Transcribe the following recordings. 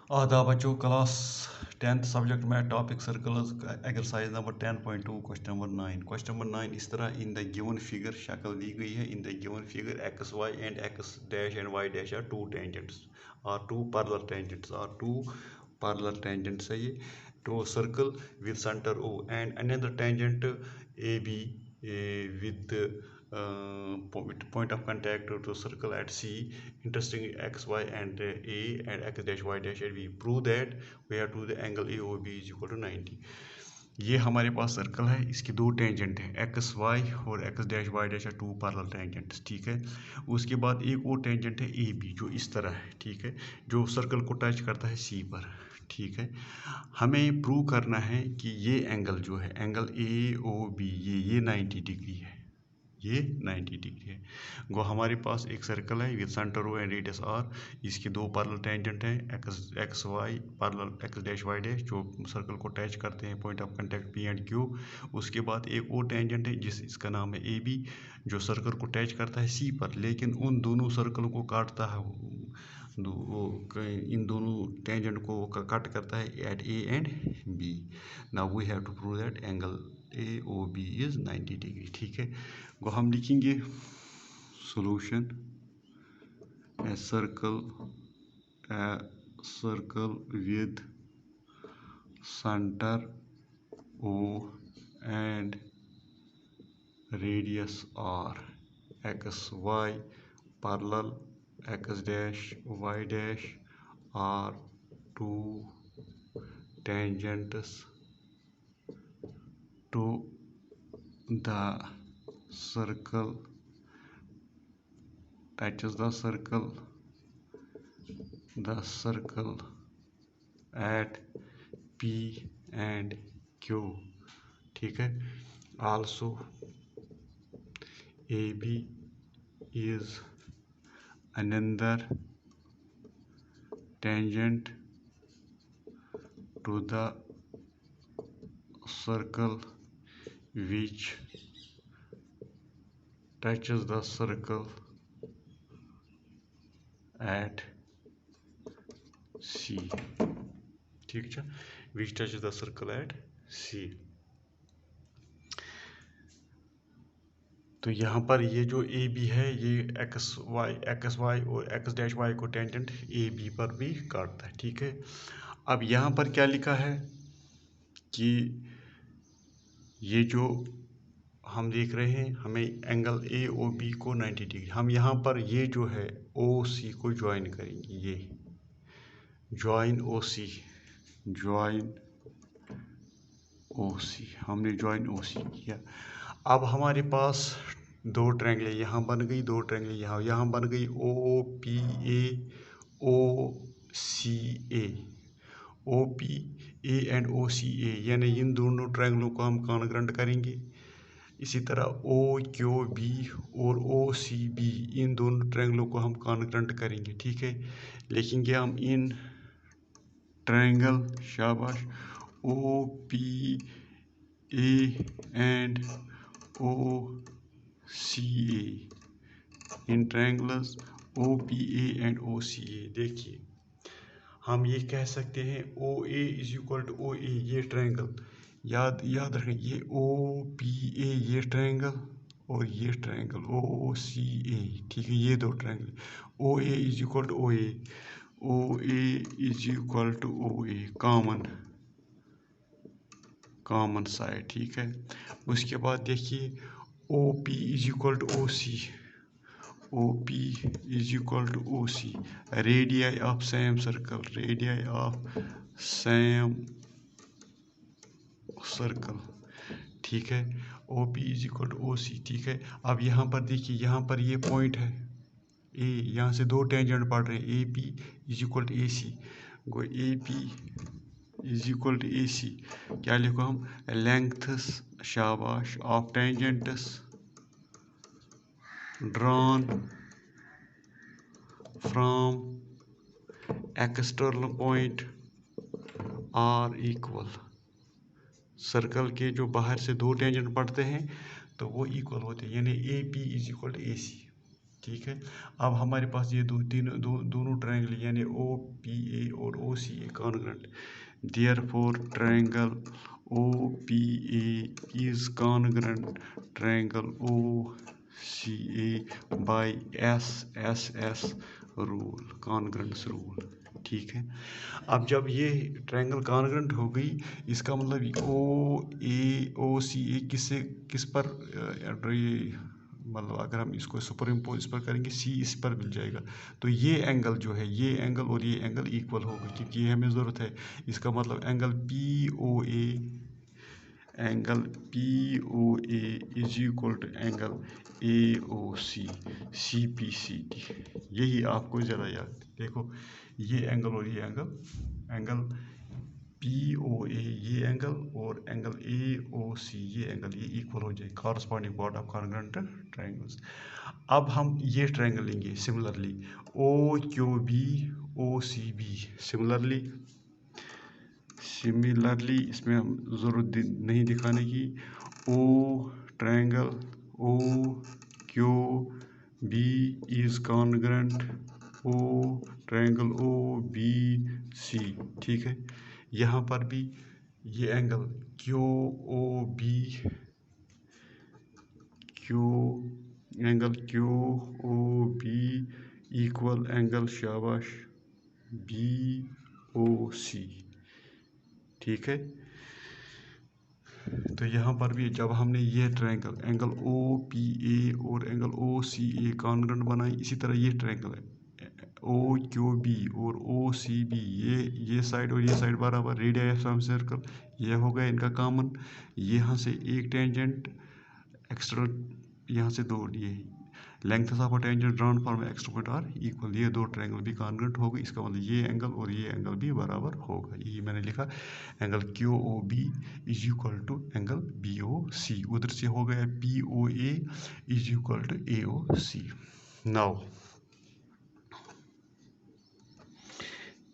आदाब बच्चों, class 10th subject में topic circles exercise number 10.2 question number 9 इस तरह इन द गिवन फिगर शक्ल दी गई है। In the given figure X Y and X dash and Y dash are two tangents are two parallel tangents है ये to circle with centre O and another tangent A B with point of contact to circle at C intersecting x y and A and x dash y dash and we prove that we have to the angle AOB is equal to 90। ये हमारे पास circle है, इसके दो tangent हैं X Y और x dash Y dash है to parallel tangents. ठीक है, उसके बाद एक और टेंजेंट है ए बी जो इस तरह है। ठीक है, जो सर्कल को टच करता है सी पर। ठीक है, हमें प्रूव करना है कि ये एंगल जो है एंगल ए ओ बी ये 90 डिग्री है, ये 90 डिग्री है। गो हमारे पास एक सर्कल है with centre O and radius R, इसके दो पैरेलल टेंजेंट हैं X Y parallel X dash Y dash जो सर्कल को टच करते हैं point of contact P and Q. उसके बाद एक और टेंजेंट है इसका नाम है ए बी जो सर्कल को टच करता है सी पर, लेकिन उन दोनों सर्कल को काटता है इन दोनों टेंजेंट को कट करता है at A and B. Now we have to prove that angle A O B is 90 degree. ठीक है, वो हम लिखेंगे solution a circle with centre O and radius R X Y parallel x dash y dash are two tangents to the circle touches the circle at P and Q। ठीक है, also AB is another tangent to the circle which touches the circle at C। ठीक है, which touches the circle at C। तो यहाँ पर ये जो A B है ये एक्स वाई और एक्स डैश वाई को टेंजेंट ए बी पर भी काटता है। ठीक है, अब यहाँ पर क्या लिखा है कि ये जो हम देख रहे हैं हमें एंगल ए ओ बी को 90 डिग्री, हम यहाँ पर ये जो है ओ सी को ज्वाइन करेंगे, ये ज्वाइन ओ सी हमने ज्वाइन ओ सी किया। अब हमारे पास दो ट्रायंगल यहाँ बन गई, दो ट्रायंगल यहाँ बन गई ओ P A and O C ए, यानी इन दोनों ट्रायंगलों को हम कॉन्ग्रुएंट करेंगे। इसी तरह ओ क्यू बी और ओ सी बी इन दोनों ट्रायंगलों को हम कॉन्ग्रुएंट करेंगे। ठीक है, लिखेंगे हम इन ट्रायंगल शाबाश O P A and O C A in triangles O P A and O C A. देखिए हम ये कह सकते हैं O A is equal to O A, ये ट्रायंगल याद रखें, ये ओ पी ए ये ट्रायंगल और ये ट्रायंगल ओ सी ए। ठीक है, ये दो triangle O A is equal to O A is equal to O A common side. ठीक है, उसके बाद देखिए O P is equal to O P is equal to O C, radii of same circle. ठीक है, O P is equal to O C. ठीक है, अब यहाँ पर देखिए यहाँ पर ये पॉइंट है ए, यहाँ से दो टेंजेंट पड़ रहे हैं A P is equal to A C. Go A P is equal to A C, क्या लिखो हम लेंथस शाबाश of tangents drawn from external point are equal। Circle के जो बाहर से दो टेंजेंट पड़ते हैं तो वो इक्वल होते हैं, यानी A P is equal to A C. ठीक है। अब हमारे पास ये दोनों ट्रायंगल यानी ओ पी ए और O C A congruent, therefore triangle O P A is congruent triangle O C A by S S S rule, congruence rule. ठीक है। अब जब ये ट्रायंगल कॉन्ग्रुएंट हो गई, इसका मतलब ओ सी ए किस पर मतलब अगर हम इसको सुपर इम्पोज इस पर करेंगे, सी इस पर मिल जाएगा, तो ये एंगल जो है, ये एंगल और ये एंगल इक्वल होगा, क्योंकि ये हमें ज़रूरत है। इसका मतलब angle P O A is equal to angle A O C, C P C D. यही आपको ज़्यादा याद, देखो ये एंगल और ये एंगल पी ओ ए ये एंगल और एंगल ए ओ सी ये एंगल, ये इक्वल हो जाए, corresponding part of congruent triangles. अब हम ये ट्रायंगल लेंगे similarly O Q B O C B. Similarly इसमें हम ज़रूरत नहीं दिखाने की। O triangle O Q B is congruent O triangle O B C. ठीक है। यहाँ पर भी ये angle Q O B, Q O B equal angle शाबाश बी ओ सी। ठीक है। तो यहाँ पर भी जब हमने ये triangle angle O P A और angle O C A congruent बनाई, इसी तरह ये ट्रायंगल ओ क्यू बी और ओ सी बी, ये साइड और ये साइड बराबर, रेडियस ऑफ सम सर्कल, ये हो गया इनका कॉमन। यहाँ से एक टेंजेंट एक्स्ट्रा, यहाँ से दो, ये length of a tangent drawn from extra point are equal, ये दो ट्रायंगल भी कॉन्ग्रुएंट हो गए। इसका मतलब ये एंगल और ये एंगल भी बराबर होगा। यही मैंने लिखा, angle Q O B is equal to angle B O C. उधर से हो गया P O A is equal to A O C. Now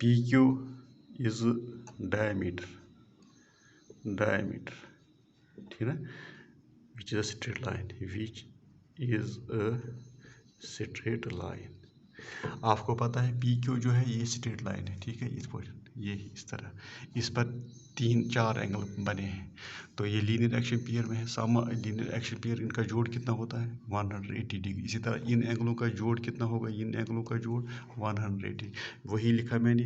P Q is diameter, ठीक है ना, which is a straight line, आपको पता है पी क्यू जो है ये स्ट्रेट लाइन है। ठीक है। ये इस तरह इस पर 3-4 एंगल बने हैं, तो ये लीनियर एक्शन पेयर में है। लीनियर एक्शन पेयर, इनका जोड़ कितना होता है 180 डिग्री। इसी तरह इन एंगलों का जोड़ कितना होगा, इन एंगलों का जोड़ 180। वही लिखा मैंने,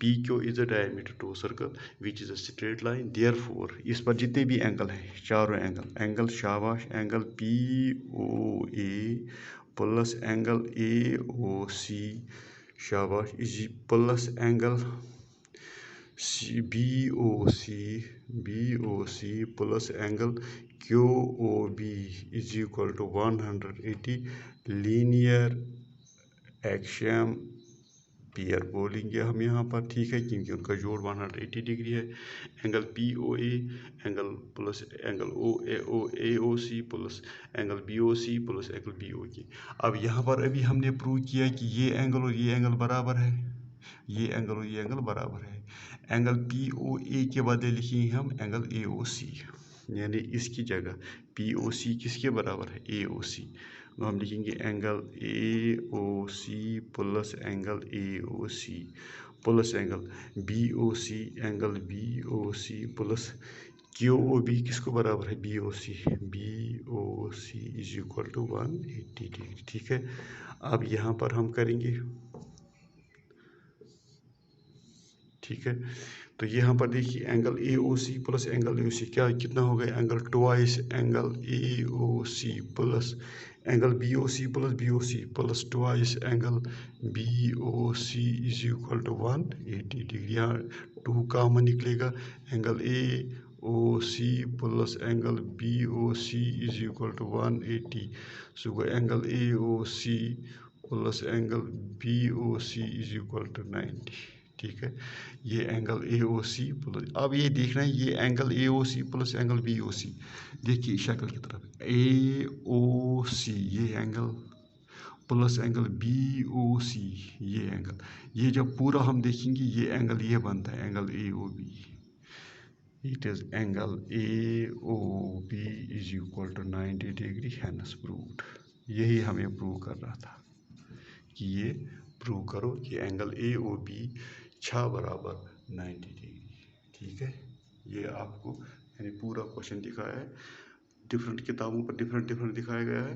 P Q is a diameter to circle which is a straight line, therefore इस पर जितने भी एंगल है, चारों एंगल शाबाश, angle P O A plus angle A O C शाबाश is plus angle B O C plus angle Q O B is equal to 180 linear action pair बोलेंगे हम यहाँ पर। ठीक है, क्योंकि उनका जोड़ 180 डिग्री है। Angle P O A angle plus angle A O C plus angle B O C plus angle B O की। अब यहाँ पर अभी हमने प्रूव किया कि ये एंगल और ये एंगल बराबर है, ये एंगल और ये एंगल बराबर है। एंगल पी ओ ए के बदले लिखेंगे हम एंगल ए ओ सी, यानी इसकी जगह पी ओ सी किसके बराबर है, ए ओ सी। तो हम लिखेंगे angle A O C plus angle A O C plus angle B O C, angle B O C plus Q O B किसको बराबर है, B O C is equal to 180 degree. ठीक है। अब यहाँ पर हम करेंगे, ठीक है, तो यहाँ पर देखिए angle A O C plus angle A O C क्या कितना हो गया, angle twice angle A O C plus angle B O C plus twice angle B O C is equal to 180 degree. यहाँ 2 कॉमन निकलेगा, angle A O C plus angle B O C is equal to 180। So angle A O C plus angle B O C is equal to 90। ठीक है। ये angle A O C plus, अब ये देखना है ये angle A O C plus angle B O C, देखिए शक्ल की तरफ ए ओ सी ये angle plus angle B O C ये एंगल, ये जब पूरा हम देखेंगे ये एंगल ये बनता है angle A O B. It is angle A O B is equal to 90 degree, hence proved. यही हमें प्रूव कर रहा था। कि ये प्रूव करो कि एंगल ए ओ बी छा बराबर 90 डिग्री। ठीक है, ये आपको मैंने पूरा क्वेश्चन दिखाया है। डिफरेंट किताबों पर डिफरेंट डिफरेंट दिखाया गया है,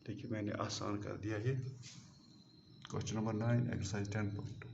लेकिन मैंने आसान कर दिया ये। Question number 9 exercise 10.2।